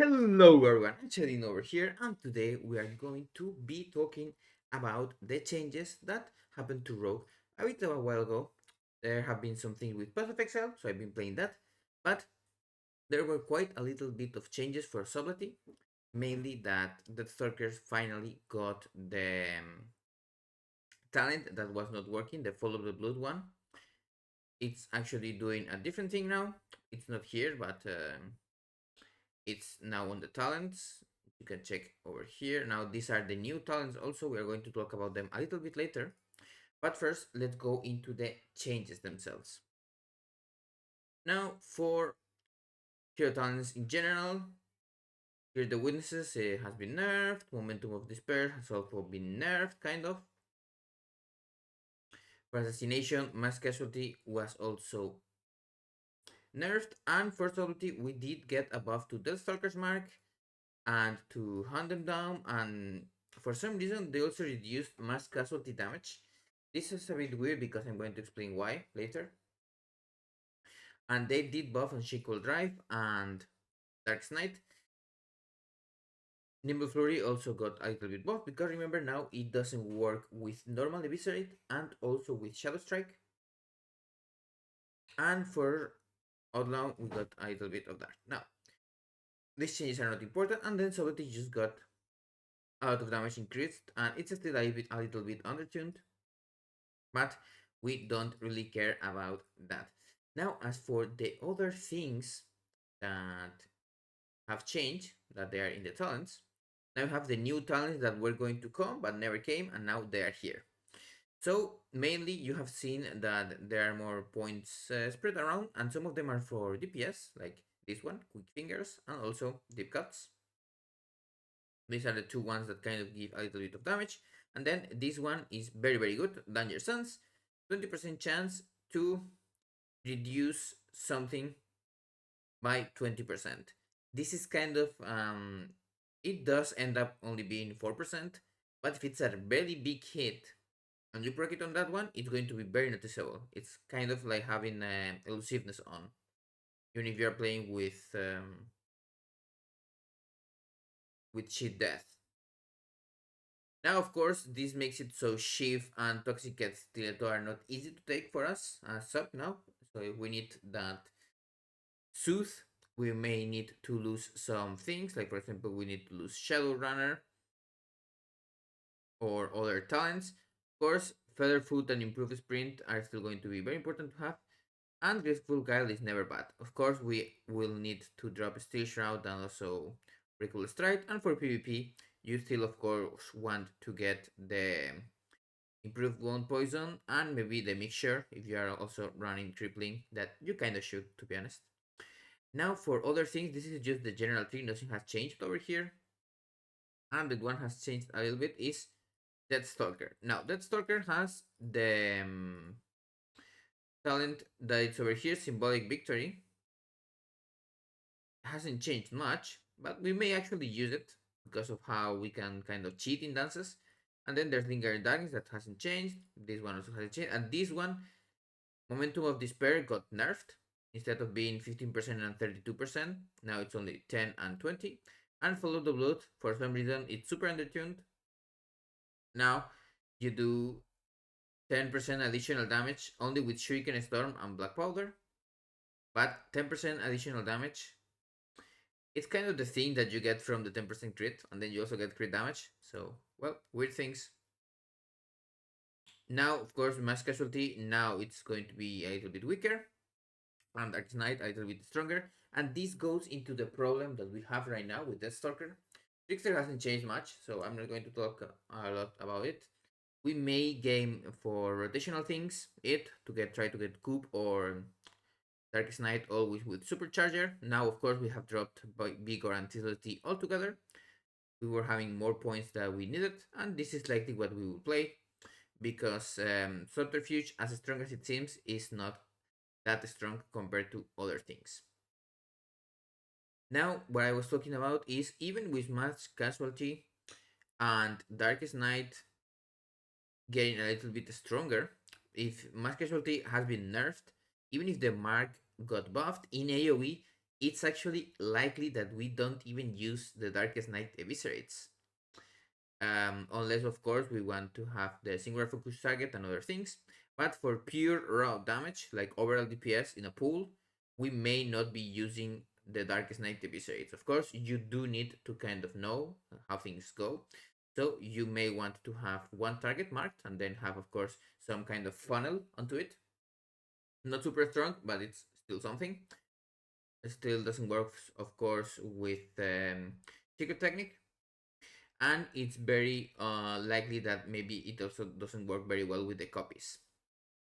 Hello everyone, Hachadino over here, and today we are going to be talking about the changes that happened to Rogue a bit of a while ago. There have been some things with Path of Exile, so I've been playing that, but there were quite a little bit of changes for Subletly, mainly that the Stalkers finally got the talent that was not working, the Follow the Blood one. It's actually doing a different thing now. It's not here, but it's now on the talents. You can check over here. Now these are the new talents also. We are going to talk about them a little bit later. But first, let's go into the changes themselves. Now for hero talents in general, here the witnesses has been nerfed. Momentum of despair has also been nerfed, kind of. For assassination, mass casualty was also nerfed. And for ability, we did get a buff to Deathstalker's Mark and to hunt them down, and for some reason they also reduced mass casualty damage. This is a bit weird because I'm going to explain why later. And they did buff on Shackle Drive and Dark Knight. Nimble Flurry also got a little bit buff because remember now it doesn't work with normal Eviscerate and also with Shadow Strike. And for Outlaw we got a little bit of that. Now these changes are not important, and then Sovereignty just got a lot of damage increased, and it's still a little bit undertuned, but we don't really care about that. Now, as for the other things that have changed, that they are in the talents, now we have the new talents that were going to come but never came, and now they are here. So mainly you have seen that there are more points spread around, and some of them are for DPS, like this one, Quick Fingers, and also Deep Cuts. These are the two ones that kind of give a little bit of damage. And then this one is very, very good. Danger Sense. 20% chance to reduce something by 20%. This is kind of, it does end up only being 4%. But if it's a very big hit and you proc it on that one, it's going to be very noticeable. It's kind of like having elusiveness on. Even if you're playing with shit death. Now, of course, this makes it so Shiv and Toxic Stiletto are not easy to take for us as sub now. So if we need that Soothe, we may need to lose some things. Like, for example, we need to lose Shadow Runner or other talents. Of course, Feather Foot and Improved Sprint are still going to be very important to have. And Graceful Guile is never bad. Of course, we will need to drop Steel Shroud and also Recall Strike. And for PvP, you still, of course, want to get the improved wound poison and maybe the mixture if you are also running crippling, that you kind of should, to be honest. Now for other things, this is just the general thing, nothing has changed over here. And the one has changed a little bit is Deathstalker. Now Deathstalker has the talent that it's over here, Symbolic Victory. It hasn't changed much, but we may actually use it because of how we can kind of cheat in dances. And then there's Lingering Darkness that hasn't changed. This one also hasn't changed. And this one, Momentum of Despair, got nerfed. Instead of being 15% and 32%, now it's only 10 and 20. And Follow the Blood, for some reason, it's super undertuned. Now you do 10% additional damage only with Shuriken Storm and Black Powder. But 10% additional damage, it's kind of the thing that you get from the 10% crit, and then you also get crit damage. So, well, weird things. Now, of course, Mass Casualty, now it's going to be a little bit weaker. And Dark Knight a little bit stronger. And this goes into the problem that we have right now with Deathstalker. Trickster hasn't changed much, so I'm not going to talk a lot about it. We may game for rotational things, try to get Coop or Darkest Knight always with Supercharger. Now, of course, we have dropped Vigor and Agility altogether. We were having more points than we needed, and this is likely what we will play because Subterfuge, as strong as it seems, is not that strong compared to other things. Now, what I was talking about is even with Mass Casualty and Darkest Night getting a little bit stronger, if Mass Casualty has been nerfed, even if the mark got buffed in AoE, it's actually likely that we don't even use the Darkest Night eviscerates. Unless, of course, we want to have the singular focus target and other things. But for pure raw damage, like overall DPS in a pool, we may not be using the Darkest Night eviscerates. Of course, you do need to kind of know how things go. So you may want to have one target marked and then have, of course, some kind of funnel onto it. Not super strong, but it's still something. It still doesn't work, of course, with secret technique, and it's very likely that maybe it also doesn't work very well with the copies.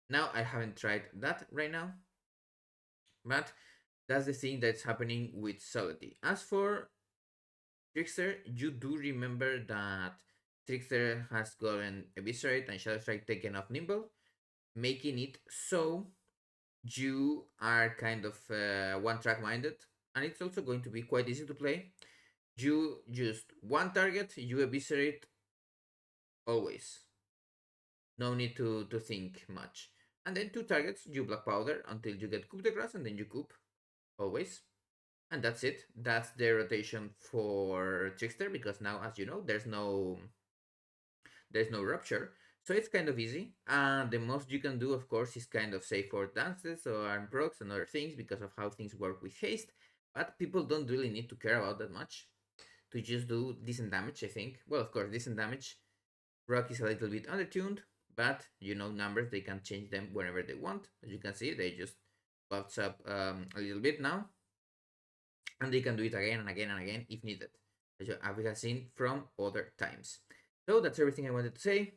Now, I haven't tried that right now, but that's the thing that's happening with Solidity. As for Trickster, you do remember that Trickster has gotten Eviscerate and Shadow Strike taken off Nimble, making it so you are kind of one track minded, and it's also going to be quite easy to play. You just one target, you eviscerate always. No need to think much. And then two targets, you black powder until you get coup de grace, and then you coup always. And that's it. That's the rotation for Trickster, because now, as you know, there's no rupture. So it's kind of easy. And the most you can do, of course, is kind of say for dances or arm procs and other things because of how things work with haste. But people don't really need to care about that much to just do decent damage, I think. Well, of course, decent damage. Rock is a little bit undertuned, but numbers, they can change them whenever they want. As you can see, they just buffs up a little bit now, and they can do it again and again and again if needed, as we have seen from other times. So that's everything I wanted to say.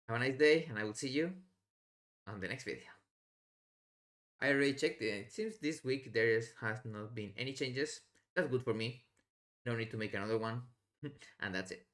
Have a nice day, and I will see you on the next video. I already checked it. It seems this week there has not been any changes. That's good for me. No need to make another one. And that's it.